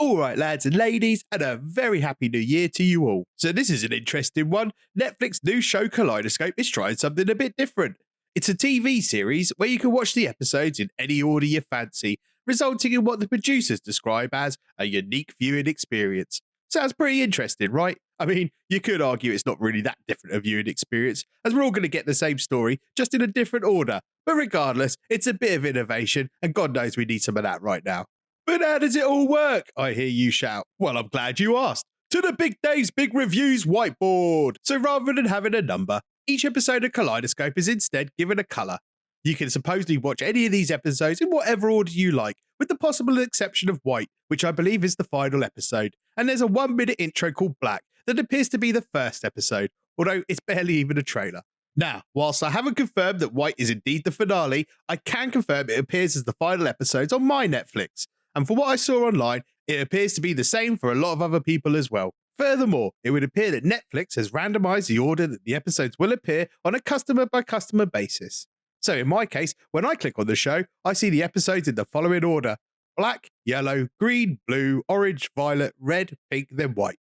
Alright lads and ladies, and a very happy new year to you all. So this is an interesting one. Netflix's new show Kaleidoscope is trying something a bit different. It's a TV series where you can watch the episodes in any order you fancy, resulting in what the producers describe as a unique viewing experience. Sounds pretty interesting, right? I mean, you could argue it's not really that different a viewing experience, as we're all going to get the same story, just in a different order. But regardless, it's a bit of innovation, and God knows we need some of that right now. But how does it all work? I hear you shout. Well, I'm glad you asked. To the Big Days Big Reviews whiteboard. So rather than having a number, each episode of Kaleidoscope is instead given a colour. You can supposedly watch any of these episodes in whatever order you like, with the possible exception of white, which I believe is the final episode. And there's a 1-minute intro called Black that appears to be the first episode, although it's barely even a trailer. Now, whilst I haven't confirmed that white is indeed the finale, I can confirm it appears as the final episodes on my Netflix. And for what I saw online, it appears to be the same for a lot of other people as well. Furthermore, it would appear that Netflix has randomized the order that the episodes will appear on a customer-by-customer basis. So in my case, when I click on the show, I see the episodes in the following order: black, yellow, green, blue, orange, violet, red, pink, then white.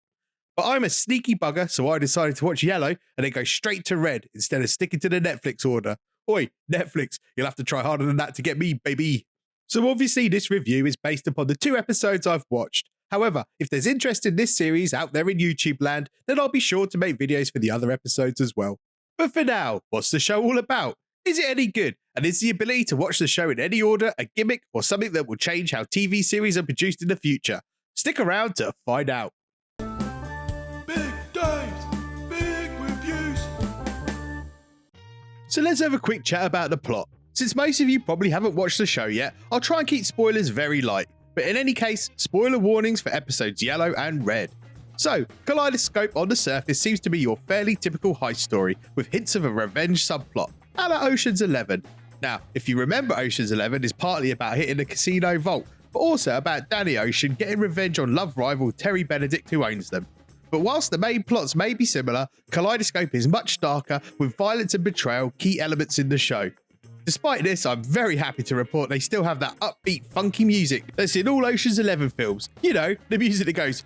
But I'm a sneaky bugger, so I decided to watch yellow and then go straight to red instead of sticking to the Netflix order. Oi, Netflix, you'll have to try harder than that to get me, baby. So obviously this review is based upon the 2 episodes I've watched. However, if there's interest in this series out there in YouTube land, then I'll be sure to make videos for the other episodes as well. But for now, what's the show all about? Is it any good? And is the ability to watch the show in any order a gimmick or something that will change how TV series are produced in the future? Stick around to find out. Big Days, Big Reviews. So let's have a quick chat about the plot. Since most of you probably haven't watched the show yet, I'll try and keep spoilers very light. But in any case, spoiler warnings for episodes yellow and red. So, Kaleidoscope on the surface seems to be your fairly typical heist story with hints of a revenge subplot, a la Ocean's 11. Now, if you remember, Ocean's 11 is partly about hitting a casino vault, but also about Danny Ocean getting revenge on love rival Terry Benedict who owns them. But whilst the main plots may be similar, Kaleidoscope is much darker with violence and betrayal key elements in the show. Despite this, I'm very happy to report they still have that upbeat, funky music that's in all Ocean's 11 films. You know, the music that goes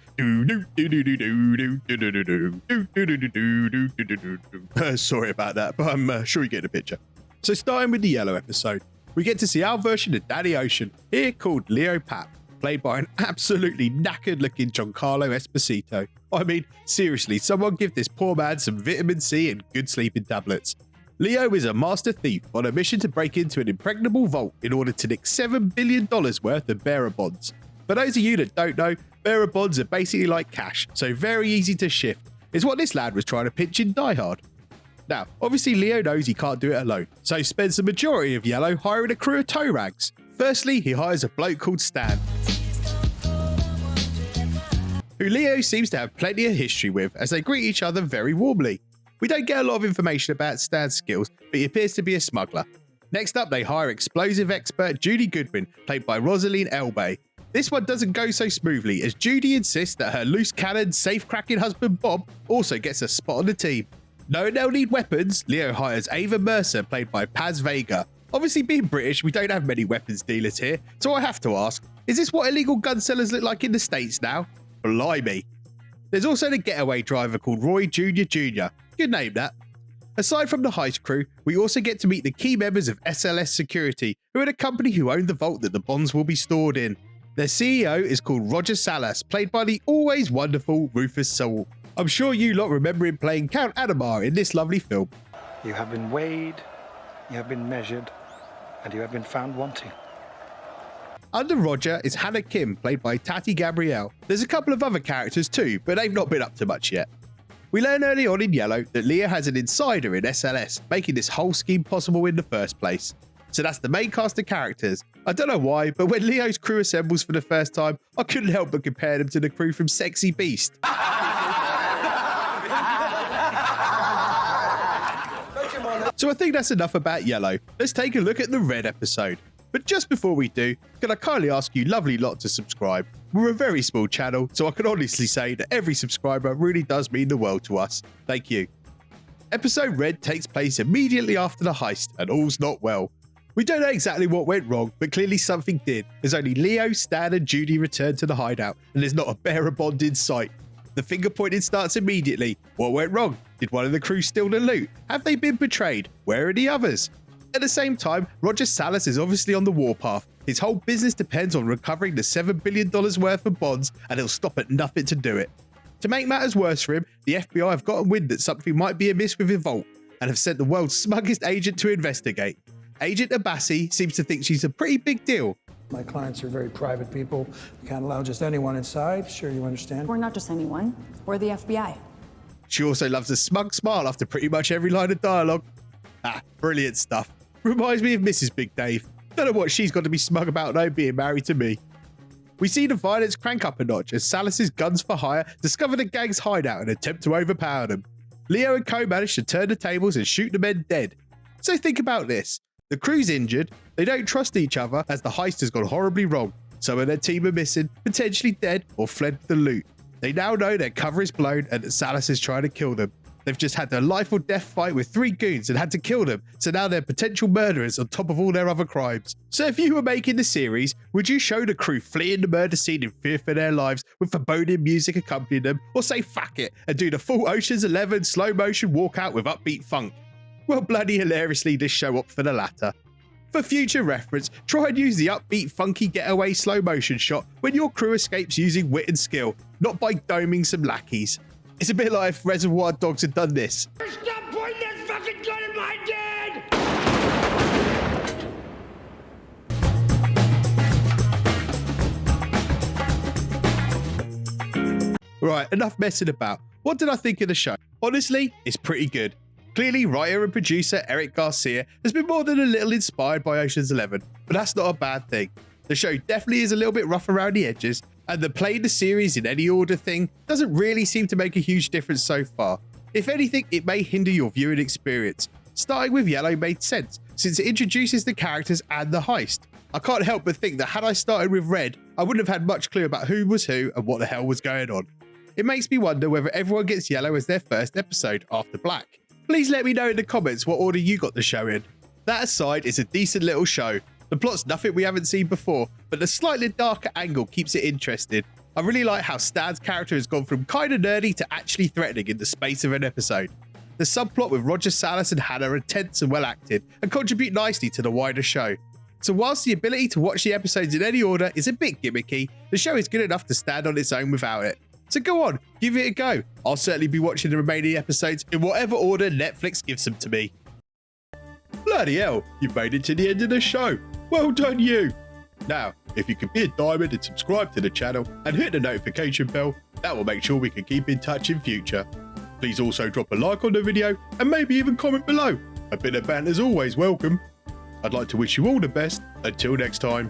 sorry about that, but I'm sure you get the picture. So starting with the yellow episode, we get to see our version of Danny Ocean, here called Leo Pap, played by an absolutely knackered looking Giancarlo Esposito. I mean, seriously, someone give this poor man some vitamin C and good sleeping tablets. Leo is a master thief on a mission to break into an impregnable vault in order to nick $7 billion worth of bearer bonds. For those of you that don't know, bearer bonds are basically like cash, so very easy to shift. It's what this lad was trying to pitch in Die Hard. Now, obviously Leo knows he can't do it alone, so spends the majority of Yellow hiring a crew of tow rags. Firstly, he hires a bloke called Stan, who Leo seems to have plenty of history with, as they greet each other very warmly. We don't get a lot of information about Stan's skills, but he appears to be a smuggler. Next up, they hire explosive expert Judy Goodwin, played by Rosaline Elbay. This one doesn't go so smoothly, as Judy insists that her loose cannon, safe-cracking husband Bob also gets a spot on the team. Knowing they'll need weapons, Leo hires Ava Mercer, played by Paz Vega. Obviously being British, we don't have many weapons dealers here, so I have to ask, is this what illegal gun sellers look like in the States now? Blimey. There's also the getaway driver called Roy Jr. Good name, that. Aside from the heist crew, we also get to meet the key members of SLS Security, who are the company who own the vault that the bonds will be stored in. Their CEO is called Roger Salas, played by the always wonderful Rufus Sewell. I'm sure you lot remember him playing Count Adamar in this lovely film. You have been weighed, you have been measured, and you have been found wanting. Under Roger is Hannah Kim, played by Tati Gabrielle. There's a couple of other characters too, but they've not been up to much yet. We learn early on in Yellow that Leo has an insider in SLS, making this whole scheme possible in the first place. So that's the main cast of characters. I don't know why, but when Leo's crew assembles for the first time, I couldn't help but compare them to the crew from Sexy Beast. So I think that's enough about Yellow. Let's take a look at the red episode. But just before we do, can I kindly ask you lovely lot to subscribe? We're a very small channel, so I can honestly say that every subscriber really does mean the world to us. Thank you. Episode Red takes place immediately after the heist, and all's not well. We don't know exactly what went wrong, but clearly something did, as only Leo, Stan and Judy returned to the hideout, and there's not a bearer bond in sight. The finger pointing starts immediately. What went wrong? Did one of the crew steal the loot? Have they been betrayed? Where are the others? At the same time, Roger Salas is obviously on the warpath. His whole business depends on recovering the $7 billion worth of bonds, and he'll stop at nothing to do it. To make matters worse for him, the FBI have gotten wind that something might be amiss with his vault, and have sent the world's smuggest agent to investigate. Agent Abassi seems to think she's a pretty big deal. My clients are very private people. We can't allow just anyone inside. Sure, you understand? We're not just anyone. We're the FBI. She also loves a smug smile after pretty much every line of dialogue. Ah, brilliant stuff. Reminds me of Mrs. Big Dave. Don't know what she's got to be smug about though, being married to me. We see the violence crank up a notch as Salas's guns for hire discover the gang's hideout and attempt to overpower them. Leo and co manage to turn the tables and shoot the men dead. So think about this. The crew's injured, they don't trust each other as the heist has gone horribly wrong. Some of their team are missing, potentially dead or fled with the loot. They now know their cover is blown and that Salas is trying to kill them. They've just had their life or death fight with 3 goons and had to kill them, so now they're potential murderers on top of all their other crimes. So if you were making the series, would you show the crew fleeing the murder scene in fear for their lives with foreboding music accompanying them, or say fuck it and do the full Ocean's 11 slow motion walkout with upbeat funk? Well, bloody hilariously this show opts for the latter. For future reference, try and use the upbeat funky getaway slow motion shot when your crew escapes using wit and skill, not by doming some lackeys. It's a bit like if Reservoir Dogs had done this. Stop pointing that fucking gun at my dad! Right, enough messing about. What did I think of the show? Honestly, it's pretty good. Clearly, writer and producer Eric Garcia has been more than a little inspired by Ocean's 11, but that's not a bad thing. The show definitely is a little bit rough around the edges, and the playing the series in any order thing doesn't really seem to make a huge difference so far. If anything, it may hinder your viewing experience. Starting with Yellow made sense, since it introduces the characters and the heist. I can't help but think that had I started with Red, I wouldn't have had much clue about who was who and what the hell was going on. It makes me wonder whether everyone gets Yellow as their first episode after Black. Please let me know in the comments what order you got the show in. That aside, it's a decent little show. The plot's nothing we haven't seen before, but the slightly darker angle keeps it interesting. I really like how Stan's character has gone from kinda nerdy to actually threatening in the space of an episode. The subplot with Roger Salas and Hannah are tense and well acted, and contribute nicely to the wider show. So whilst the ability to watch the episodes in any order is a bit gimmicky, the show is good enough to stand on its own without it. So go on, give it a go. I'll certainly be watching the remaining episodes in whatever order Netflix gives them to me. Bloody hell, you've made it to the end of the show. Well done you. Now, if you could be a diamond and subscribe to the channel and hit the notification bell, that will make sure we can keep in touch in future. Please also drop a like on the video and maybe even comment below. A bit of banter is always welcome. I'd like to wish you all the best. Until next time.